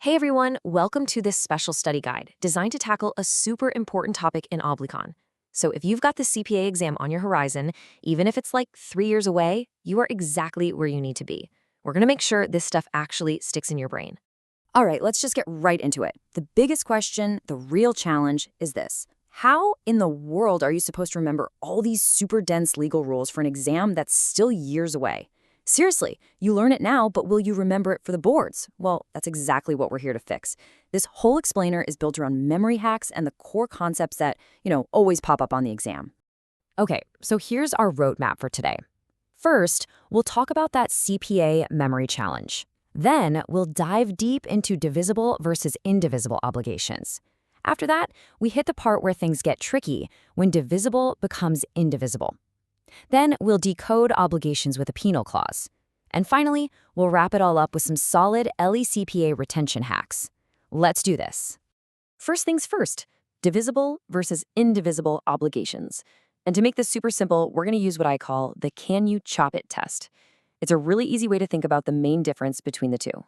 Hey everyone, welcome to this special study guide designed to tackle a super important topic in Oblicon. So if you've got the CPA exam on your horizon, even if it's like 3 years away, you are exactly where you need to be. We're going to make sure this stuff actually sticks in your brain. All right, let's just get right into it. The biggest question, the real challenge, is this. How in the world are you supposed to remember all these super dense legal rules for an exam that's still years away? Seriously, you learn it now, but will you remember it for the boards? Well, that's exactly what we're here to fix. This whole explainer is built around memory hacks and the core concepts that, always pop up on the exam. Okay, so here's our roadmap for today. First, we'll talk about that CPA memory challenge. Then, we'll dive deep into divisible versus indivisible obligations. After that, we hit the part where things get tricky, when divisible becomes indivisible. Then, we'll decode obligations with a penal clause. And finally, we'll wrap it all up with some solid LECPA retention hacks. Let's do this. First things first, divisible versus indivisible obligations. And to make this super simple, we're going to use what I call the can you chop it test. It's a really easy way to think about the main difference between the two.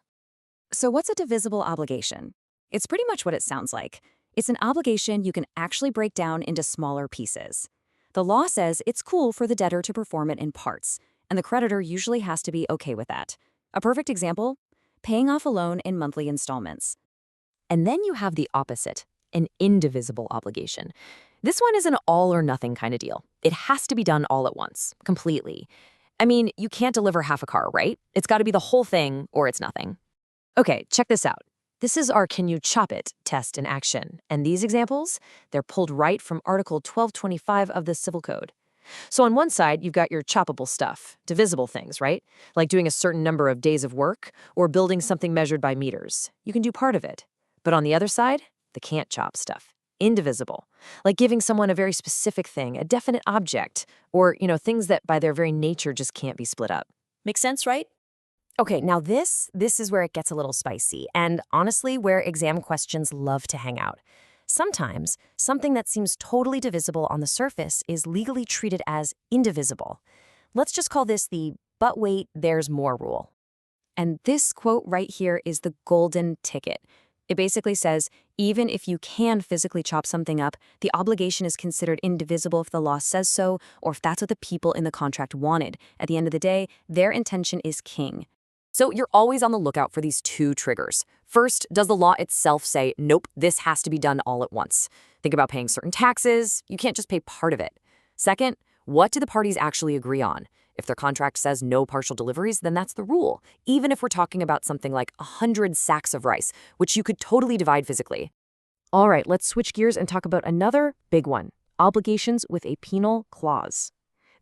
So what's a divisible obligation? It's pretty much what it sounds like. It's an obligation you can actually break down into smaller pieces. The law says it's cool for the debtor to perform it in parts, and the creditor usually has to be okay with that. A perfect example? Paying off a loan in monthly installments. And then you have the opposite, an indivisible obligation. This one is an all-or-nothing kind of deal. It has to be done all at once, completely. I mean, you can't deliver half a car, right? It's got to be the whole thing or it's nothing. Okay, check this out. This is our can you chop it test in action. And these examples, they're pulled right from Article 1225 of the Civil Code. So on one side, you've got your choppable stuff, divisible things, right? Like doing a certain number of days of work or building something measured by meters. You can do part of it. But on the other side, the can't chop stuff, indivisible, like giving someone a very specific thing, a definite object, or, things that by their very nature just can't be split up. Make sense, right? Okay, now this is where it gets a little spicy, and honestly, where exam questions love to hang out. Sometimes, something that seems totally divisible on the surface is legally treated as indivisible. Let's just call this the "but wait, there's more" rule. And this quote right here is the golden ticket. It basically says, even if you can physically chop something up, the obligation is considered indivisible if the law says so, or if that's what the people in the contract wanted. At the end of the day, their intention is king. So you're always on the lookout for these two triggers. First, does the law itself say, nope, this has to be done all at once? Think about paying certain taxes. You can't just pay part of it. Second, what do the parties actually agree on? If their contract says no partial deliveries, then that's the rule, even if we're talking about something like 100 sacks of rice, which you could totally divide physically. All right, let's switch gears and talk about another big one, obligations with a penal clause.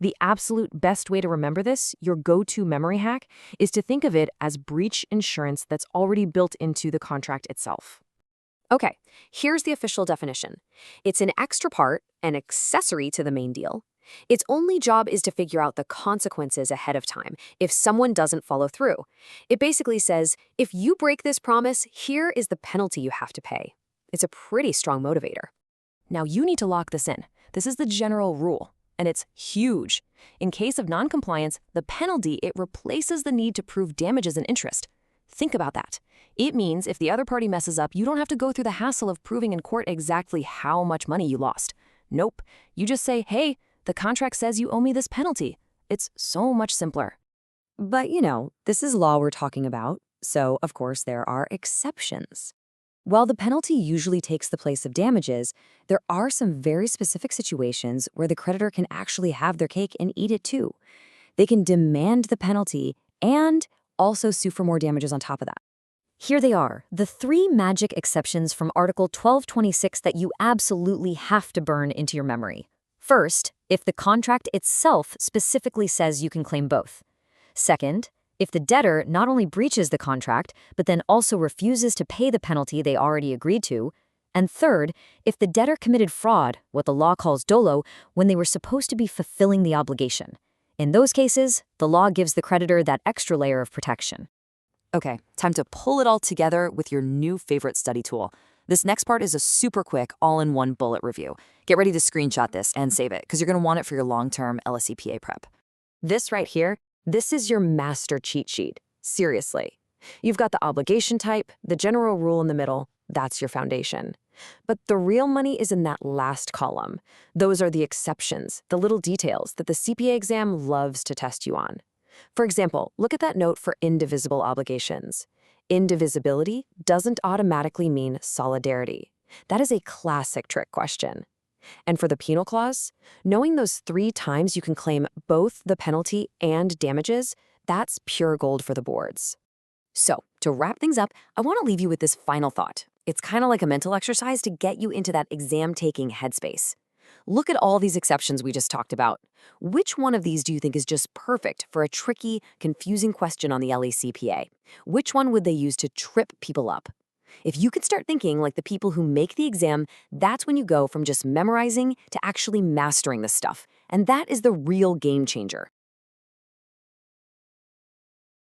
The absolute best way to remember this, your go-to memory hack, is to think of it as breach insurance that's already built into the contract itself. Okay, here's the official definition. It's an extra part, an accessory to the main deal. Its only job is to figure out the consequences ahead of time if someone doesn't follow through. It basically says, if you break this promise, here is the penalty you have to pay. It's a pretty strong motivator. Now you need to lock this in. This is the general rule. And it's huge. In case of noncompliance, the penalty, it replaces the need to prove damages and interest. Think about that. It means if the other party messes up, you don't have to go through the hassle of proving in court exactly how much money you lost. Nope. You just say, hey, the contract says you owe me this penalty. It's so much simpler. But, this is law we're talking about, so of course there are exceptions. While the penalty usually takes the place of damages, there are some very specific situations where the creditor can actually have their cake and eat it too. They can demand the penalty and also sue for more damages on top of that. Here they are, the 3 magic exceptions from Article 1226 that you absolutely have to burn into your memory. First, if the contract itself specifically says you can claim both. Second, if the debtor not only breaches the contract, but then also refuses to pay the penalty they already agreed to. And third, if the debtor committed fraud, what the law calls dolo, when they were supposed to be fulfilling the obligation. In those cases, the law gives the creditor that extra layer of protection. Okay, time to pull it all together with your new favorite study tool. This next part is a super quick, all-in-one bullet review. Get ready to screenshot this and save it, because you're going to want it for your long-term LSEPA prep. This right here, this is your master cheat sheet. Seriously. You've got the obligation type, the general rule in the middle. That's your foundation. But the real money is in that last column. Those are the exceptions, the little details that the CPA exam loves to test you on. For example, look at that note for indivisible obligations. Indivisibility doesn't automatically mean solidarity. That is a classic trick question. And for the penal clause, knowing those 3 times you can claim both the penalty and damages, that's pure gold for the boards. So, to wrap things up, I want to leave you with this final thought. It's kind of like a mental exercise to get you into that exam-taking headspace. Look at all these exceptions we just talked about. Which one of these do you think is just perfect for a tricky, confusing question on the LECPA? Which one would they use to trip people up? If you can start thinking like the people who make the exam, that's when you go from just memorizing to actually mastering this stuff. And that is the real game changer.